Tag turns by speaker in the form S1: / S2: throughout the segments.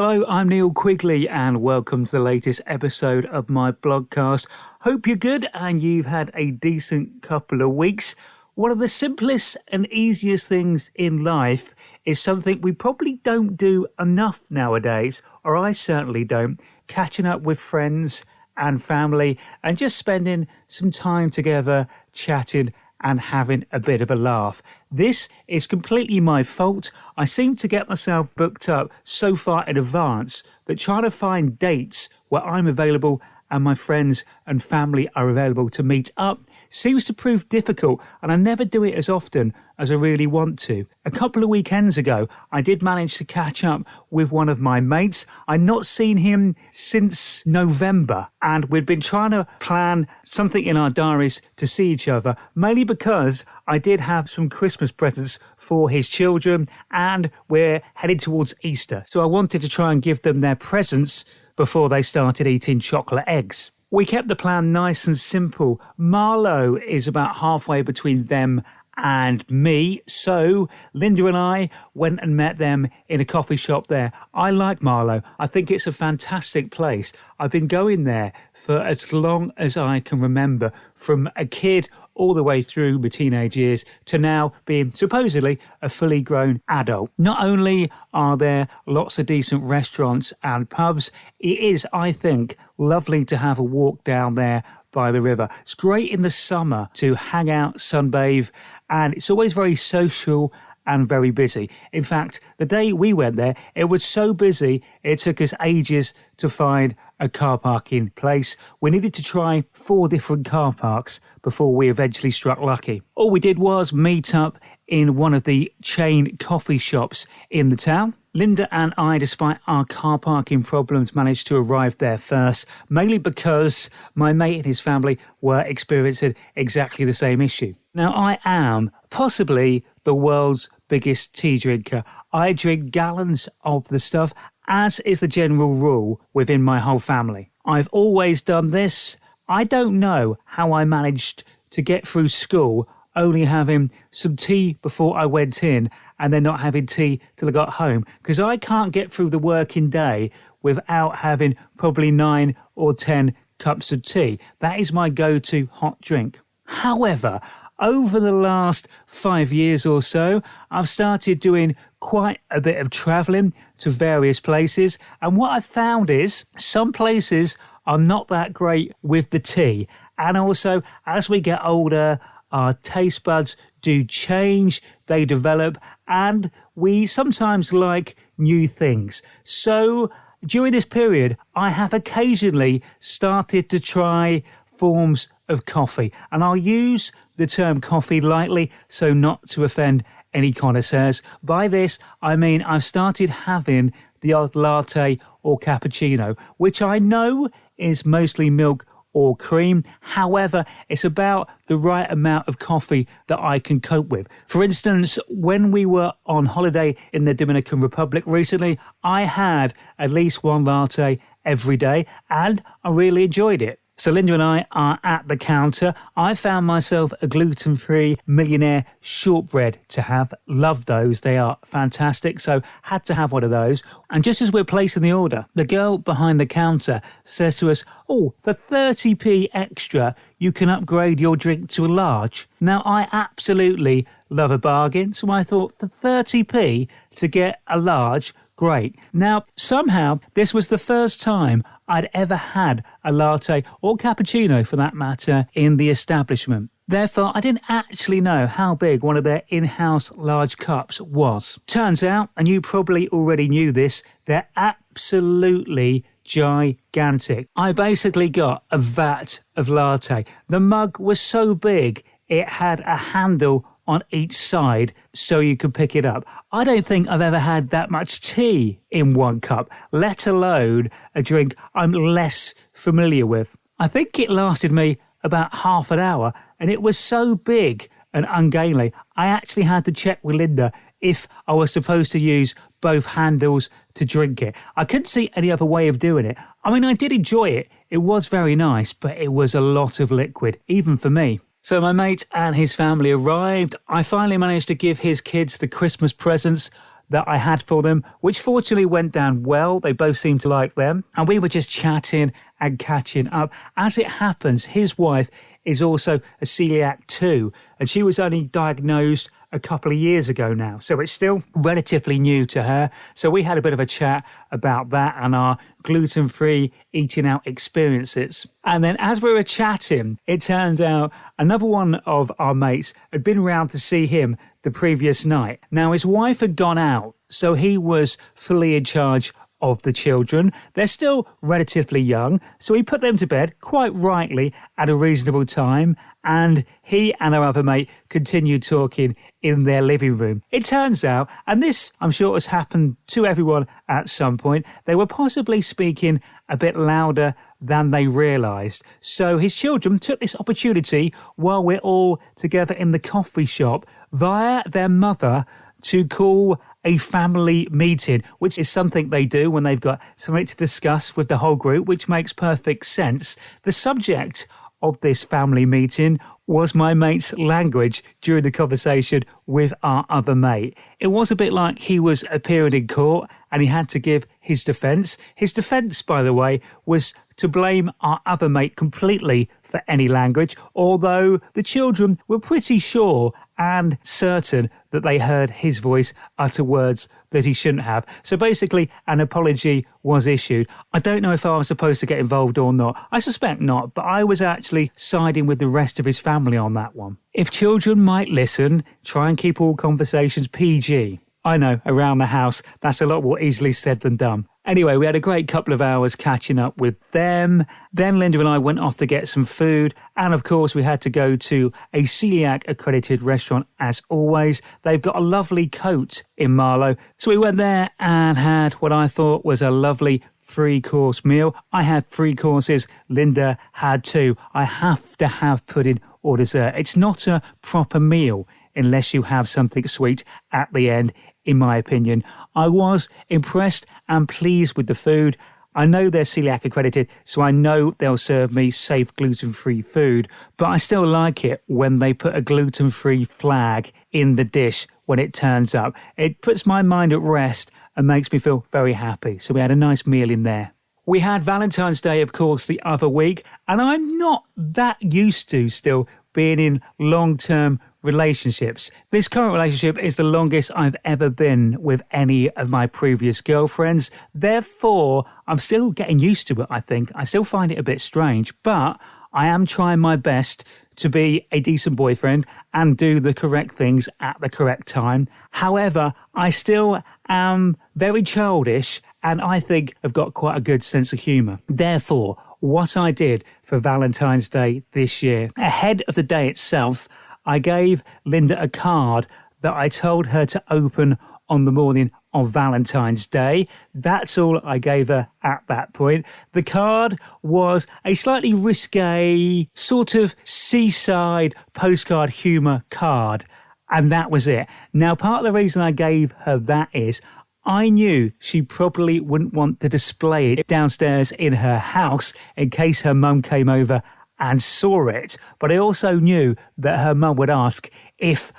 S1: Hello, I'm Neil Quigley and welcome to the latest episode of my Blogcast. Hope you're good and you've had a decent couple of weeks. One of the simplest and easiest things in life is something we probably don't do enough nowadays, or I certainly don't, catching up with friends and family and just spending some time together chatting and having a bit of a laugh. This is completely my fault. I seem to get myself booked up so far in advance that trying to find dates where I'm available and my friends and family are available to meet up seems to prove difficult, and I never do it as often as I really want to. A couple of weekends ago, I did manage to catch up with one of my mates. I'd not seen him since November, and we'd been trying to plan something in our diaries to see each other, mainly because I did have some Christmas presents for his children, and we're headed towards Easter. So I wanted to try and give them their presents before they started eating chocolate eggs. We kept the plan nice and simple. Marlow is about halfway between them and me, so Linda and I went and met them in a coffee shop there. I like Marlow. I think it's a fantastic place. I've been going there for as long as I can remember, from a kid all the way through my teenage years to now being supposedly a fully grown adult. Not only are there lots of decent restaurants and pubs, it is, I think, lovely to have a walk down there by the river. It's great in the summer to hang out, sunbathe, and it's always very social and very busy. In fact, the day we went there, it was so busy, it took us ages to find a car parking place. We needed to try 4 different car parks before we eventually struck lucky. All we did was meet up in one of the chain coffee shops in the town. Linda and I, despite our car parking problems, managed to arrive there first, mainly because my mate and his family were experiencing exactly the same issue. Now, I am possibly the world's biggest tea drinker. I drink gallons of the stuff, as is the general rule within my whole family. I've always done this. I don't know how I managed to get through school only having some tea before I went in and then not having tea till I got home, because I can't get through the working day without having probably 9 or 10 cups of tea. That is my go-to hot drink. However, over the last 5 years or so, I've started doing quite a bit of travelling to various places, and what I've found is some places are not that great with the tea, and also as we get older, our taste buds do change, they develop, and we sometimes like new things. So during this period, I have occasionally started to try forms of coffee, and I'll use the term coffee lightly so not to offend any connoisseurs. By this, I mean I've started having the odd latte or cappuccino, which I know is mostly milk or cream. However, it's about the right amount of coffee that I can cope with. For instance, when we were on holiday in the Dominican Republic recently, I had at least 1 latte every day and I really enjoyed it. So Linda and I are at the counter. I found myself a gluten-free millionaire shortbread to have. Love those. They are fantastic. So had to have one of those. And just as we're placing the order, the girl behind the counter says to us, "Oh, for 30p extra, you can upgrade your drink to a large." Now, I absolutely love a bargain. So I thought, for 30p to get a large, great. Now, somehow, this was the first time I'd ever had a latte, or cappuccino for that matter, in the establishment. Therefore, I didn't actually know how big one of their in-house large cups was. Turns out, and you probably already knew this, they're absolutely gigantic. I basically got a vat of latte. The mug was so big, it had a handle on each side so you could pick it up. I don't think I've ever had that much tea in one cup, let alone a drink I'm less familiar with. I think it lasted me about half an hour, and it was so big and ungainly, I actually had to check with Linda if I was supposed to use both handles to drink it. I couldn't see any other way of doing it. I mean, I did enjoy it. It was very nice, but it was a lot of liquid, even for me. So my mate and his family arrived. I finally managed to give his kids the Christmas presents that I had for them, which fortunately went down well. They both seemed to like them. And we were just chatting and catching up. As it happens, his wife is also a celiac too, and she was only diagnosed a couple of years ago now, so it's still relatively new to her. So we had a bit of a chat about that and our gluten-free eating out experiences. And then as we were chatting, it turned out another one of our mates had been round to see him the previous night. Now his wife had gone out, so he was fully in charge of the children. They're still relatively young, so he put them to bed, quite rightly, at a reasonable time, and he and our other mate continued talking in their living room. It turns out, and this I'm sure has happened to everyone at some point, they were possibly speaking a bit louder than they realised. So his children took this opportunity while we're all together in the coffee shop via their mother to call a family meeting, which is something they do when they've got something to discuss with the whole group, which makes perfect sense. The subject of this family meeting was my mate's language during the conversation with our other mate. It was a bit like he was appearing in court and he had to give his defence. His defence, by the way, was to blame our other mate completely for any language, although the children were pretty sure and certain that they heard his voice utter words that he shouldn't have. So basically, an apology was issued. I don't know if I was supposed to get involved or not. I suspect not, but I was actually siding with the rest of his family on that one. If children might listen, try and keep all conversations PG. I know, around the house, that's a lot more easily said than done. Anyway, we had a great couple of hours catching up with them. Then Linda and I went off to get some food. And of course, we had to go to a celiac accredited restaurant as always. They've got a lovely coat in Marlow. So we went there and had what I thought was a lovely 3-course meal. I had 3 courses. Linda had 2. I have to have pudding or dessert. It's not a proper meal unless you have something sweet at the end, in my opinion. I was impressed and pleased with the food. I know they're celiac accredited, so I know they'll serve me safe gluten-free food, but I still like it when they put a gluten-free flag in the dish when it turns up. It puts my mind at rest and makes me feel very happy. So we had a nice meal in there. We had Valentine's Day, of course, the other week, and I'm not that used to still being in long-term relationships. This current relationship is the longest I've ever been with any of my previous girlfriends. Therefore, I'm still getting used to it, I think. I still find it a bit strange, but I am trying my best to be a decent boyfriend and do the correct things at the correct time. However, I still am very childish and I think I've got quite a good sense of humour. Therefore, what I did for Valentine's Day this year, ahead of the day itself, I gave Linda a card that I told her to open on the morning of Valentine's Day. That's all I gave her at that point. The card was a slightly risque, sort of seaside postcard humour card. And that was it. Now, part of the reason I gave her that is I knew she probably wouldn't want to display it downstairs in her house in case her mum came over and saw it. But I also knew that her mum would ask if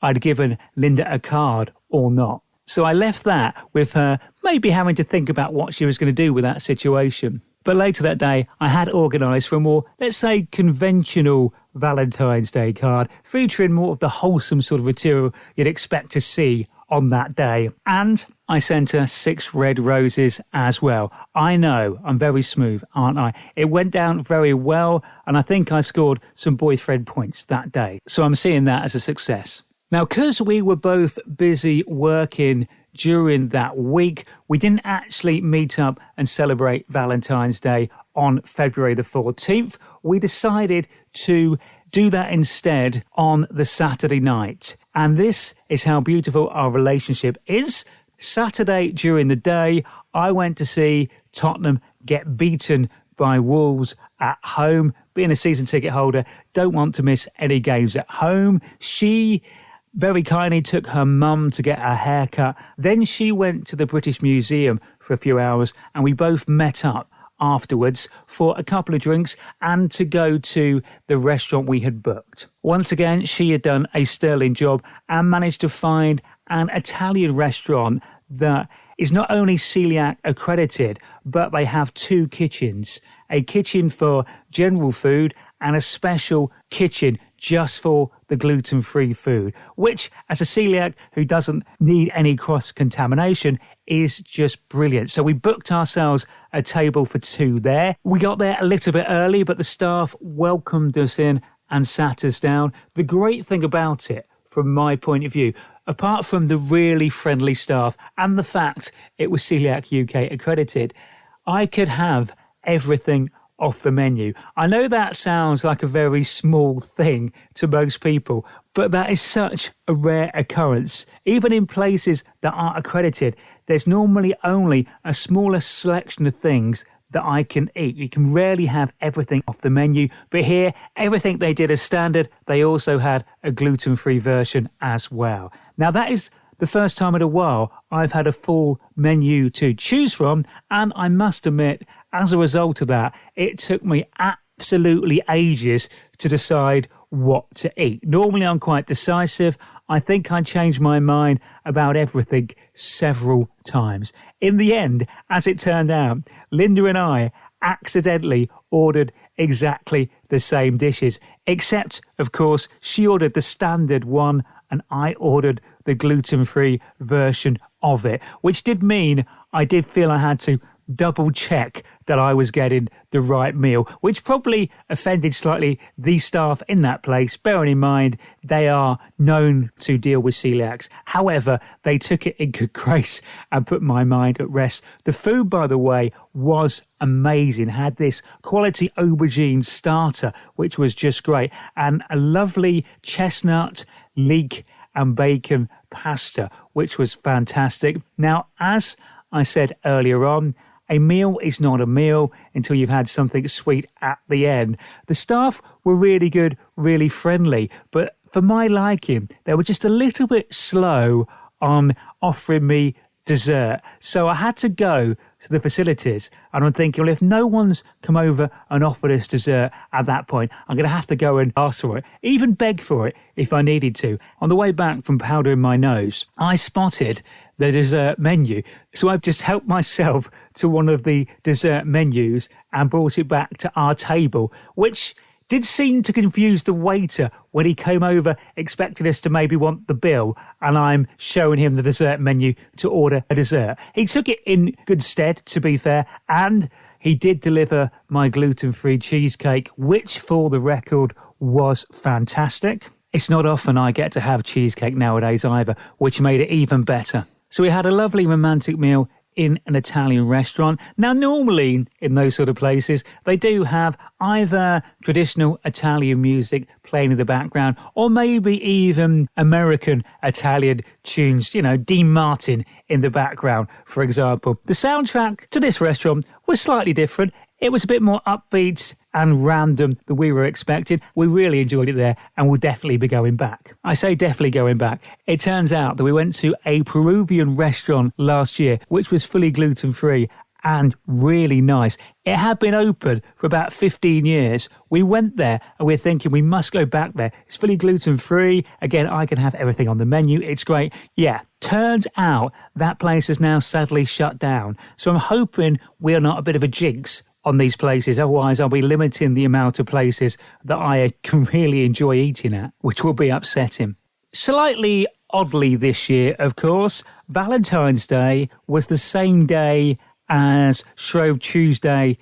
S1: I'd given Linda a card or not. So I left that with her maybe having to think about what she was going to do with that situation. But later that day, I had organised for a more, let's say, conventional Valentine's Day card, featuring more of the wholesome sort of material you'd expect to see on that day. And I sent her 6 red roses as well. I know, I'm very smooth, aren't I? It went down very well, and I think I scored some boyfriend points that day. So I'm seeing that as a success. Now, because we were both busy working during that week, we didn't actually meet up and celebrate Valentine's Day on February the 14th. We decided to do that instead on the Saturday night. And this is how beautiful our relationship is. Saturday during the day, I went to see Tottenham get beaten by Wolves at home. Being a season ticket holder, don't want to miss any games at home. She very kindly took her mum to get her hair cut. Then she went to the British Museum for a few hours and we both met up afterwards for a couple of drinks and to go to the restaurant we had booked. Once again, she had done a sterling job and managed to find an Italian restaurant that is not only celiac accredited, but they have two kitchens, a kitchen for general food and a special kitchen just for the gluten-free food, which as a celiac who doesn't need any cross-contamination is just brilliant. So we booked ourselves a table for two there. We got there a little bit early, but the staff welcomed us in and sat us down. The great thing about it, from my point of view, apart from the really friendly staff and the fact it was Celiac UK accredited, I could have everything off the menu. I know that sounds like a very small thing to most people, but that is such a rare occurrence. Even in places that aren't accredited, there's normally only a smaller selection of things that I can eat. You can rarely have everything off the menu, but here, everything they did as standard, they also had a gluten-free version as well. Now that is the first time in a while I've had a full menu to choose from, and I must admit, as a result of that, it took me absolutely ages to decide what to eat. Normally I'm quite decisive. I think I changed my mind about everything several times. In the end, as it turned out, Linda and I accidentally ordered exactly the same dishes, except, of course, she ordered the standard one and I ordered the gluten-free version of it, which did mean I did feel I had to double check that I was getting the right meal, which probably offended slightly the staff in that place, bearing in mind they are known to deal with celiacs. However, they took it in good grace and put my mind at rest. The food, by the way, was amazing. Had this quality aubergine starter, which was just great, and a lovely chestnut, leek and bacon pasta, which was fantastic. Now, as I said earlier on, a meal is not a meal until you've had something sweet at the end. The staff were really good, really friendly, but for my liking, they were just a little bit slow on offering me dessert. So I had to go to the facilities, and I'm thinking, well, if no one's come over and offered us dessert at that point, I'm going to have to go and ask for it, even beg for it if I needed to. On the way back from powdering my nose, I spotted the dessert menu. So I've just helped myself to one of the dessert menus and brought it back to our table, which did seem to confuse the waiter when he came over expecting us to maybe want the bill, and I'm showing him the dessert menu to order a dessert. He took it in good stead, to be fair, and he did deliver my gluten-free cheesecake, which, for the record, was fantastic. It's not often I get to have cheesecake nowadays either, which made it even better. So we had a lovely romantic meal in an Italian restaurant. Now, normally in those sort of places, they do have either traditional Italian music playing in the background or maybe even American Italian tunes, you know, Dean Martin in the background, for example. The soundtrack to this restaurant was slightly different. It was a bit more upbeat and random than we were expecting. We really enjoyed it there and we'll definitely be going back. I say definitely going back. It turns out that we went to a Peruvian restaurant last year, which was fully gluten-free and really nice. It had been open for about 15 years. We went there and we're thinking we must go back there. It's fully gluten-free. Again, I can have everything on the menu. It's great. Yeah, turns out that place is now sadly shut down. So I'm hoping we're not a bit of a jinx on these places. Otherwise, I'll be limiting the amount of places that I can really enjoy eating at, which will be upsetting. Slightly oddly this year, of course, Valentine's Day was the same day as Shrove Tuesday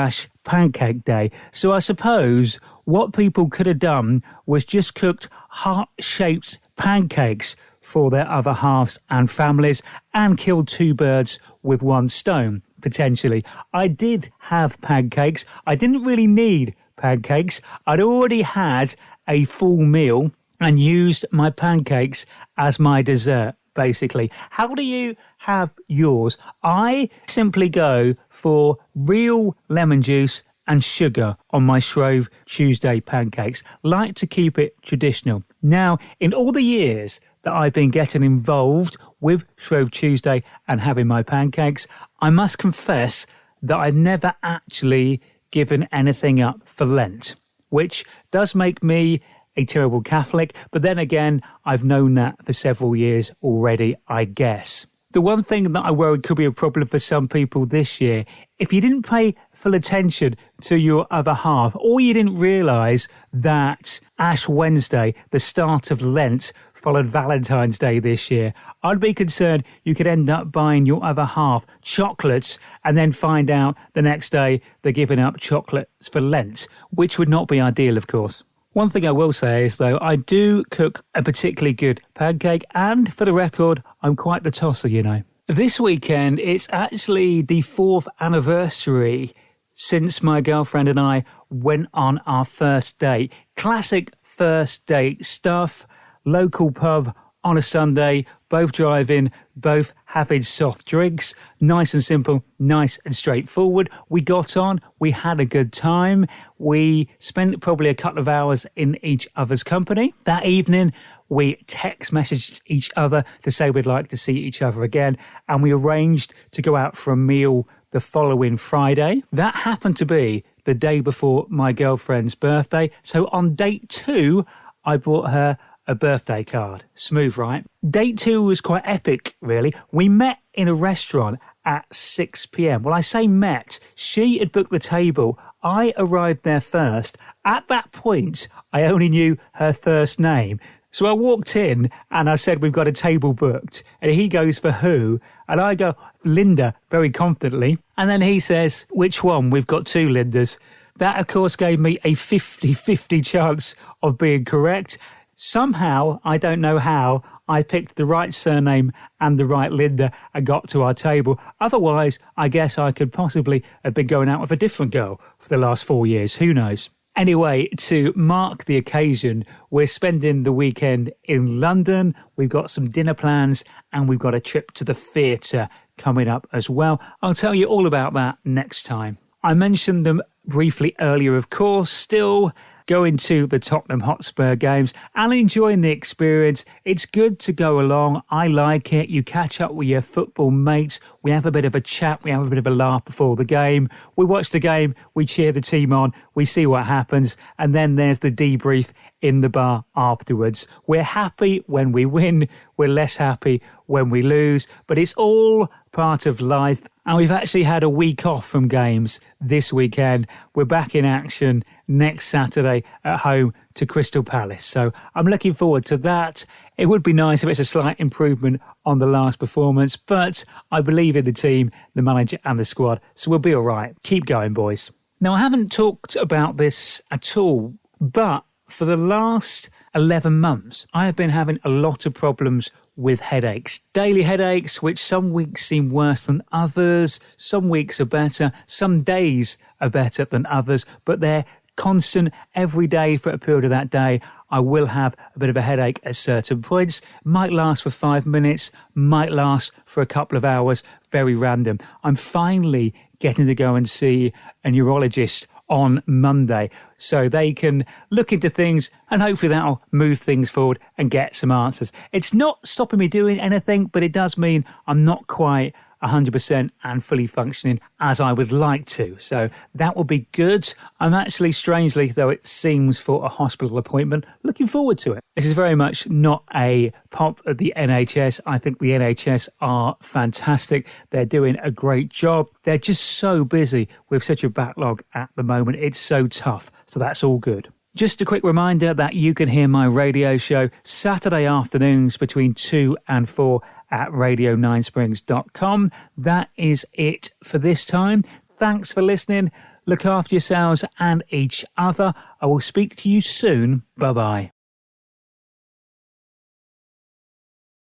S1: / Pancake Day. So I suppose what people could have done was just cooked heart-shaped pancakes for their other halves and families and killed two birds with one stone, potentially. I did have pancakes. I didn't really need pancakes. I'd already had a full meal and used my pancakes as my dessert, basically. How do you have yours? I simply go for real lemon juice and sugar on my Shrove Tuesday pancakes. Like to keep it traditional. Now, in all the years that I've been getting involved with Shrove Tuesday and having my pancakes, I must confess that I've never actually given anything up for Lent, which does make me a terrible Catholic, but then again, I've known that for several years already, I guess. The one thing that I worried could be a problem for some people this year, if you didn't pay full attention to your other half, or you didn't realise that Ash Wednesday, the start of Lent, followed Valentine's Day this year, I'd be concerned you could end up buying your other half chocolates and then find out the next day they're giving up chocolates for Lent, which would not be ideal, of course. One thing I will say is, though, I do cook a particularly good pancake, and for the record, I'm quite the tosser, you know. This weekend, it's actually the 4th anniversary since my girlfriend and I went on our first date. Classic first date stuff, local pub on a Sunday, both driving, both having soft drinks, nice and simple, nice and straightforward. We got on, we had a good time. We spent probably a couple of hours in each other's company. That evening, we text messaged each other to say we'd like to see each other again, and we arranged to go out for a meal the following Friday. That happened to be the day before my girlfriend's birthday, so on date 2, I bought her a birthday card. Smooth, right? Date 2 was quite epic, really. We met in a restaurant at 6 p.m. Well, I say met. She had booked the table. I arrived there first. At that point, I only knew her first name. So I walked in and I said, we've got a table booked. And he goes, for who? And I go, Linda, very confidently. And then he says, which one? We've got 2 Lindas. That, of course, gave me a 50-50 chance of being correct. Somehow, I don't know how, I picked the right surname and the right Linda and got to our table. Otherwise, I guess I could possibly have been going out with a different girl for the last 4 years. Who knows? Anyway, to mark the occasion, we're spending the weekend in London. We've got some dinner plans and we've got a trip to the theatre coming up as well. I'll tell you all about that next time. I mentioned them briefly earlier, of course, still going to the Tottenham Hotspur games and enjoying the experience. It's good to go along. I like it. You catch up with your football mates. We have a bit of a chat. We have a bit of a laugh before the game. We watch the game. We cheer the team on. We see what happens. And then there's the debrief in the bar afterwards. We're happy when we win. We're less happy when we lose. But it's all part of life. And we've actually had a week off from games this weekend. We're back in action next Saturday at home to Crystal Palace. So I'm looking forward to that. It would be nice if it's a slight improvement on the last performance, but I believe in the team, the manager and the squad, so we'll be all right. Keep going, boys. Now, I haven't talked about this at all, but for the last 11 months, I have been having a lot of problems with headaches. Daily headaches, which some weeks seem worse than others. Some weeks are better. Some days are better than others, but they're constant every day for a period of that day. I will have a bit of a headache at certain points. Might last for 5 minutes, might last for a couple of hours. Very random. I'm finally getting to go and see a neurologist on Monday so they can look into things and hopefully that'll move things forward and get some answers. It's not stopping me doing anything, but it does mean I'm not quite 100% and fully functioning as I would like to. So that will be good. I'm actually, strangely, though it seems, for a hospital appointment, looking forward to it. This is very much not a pop at the NHS. I think the NHS are fantastic. They're doing a great job. They're just so busy with such a backlog at the moment. It's so tough. So that's all good. Just a quick reminder that you can hear my radio show Saturday afternoons between 2 and 4 at radio9springs.com. That is it for this time. Thanks for listening. Look after yourselves and each other. I will speak to you soon. Bye-bye.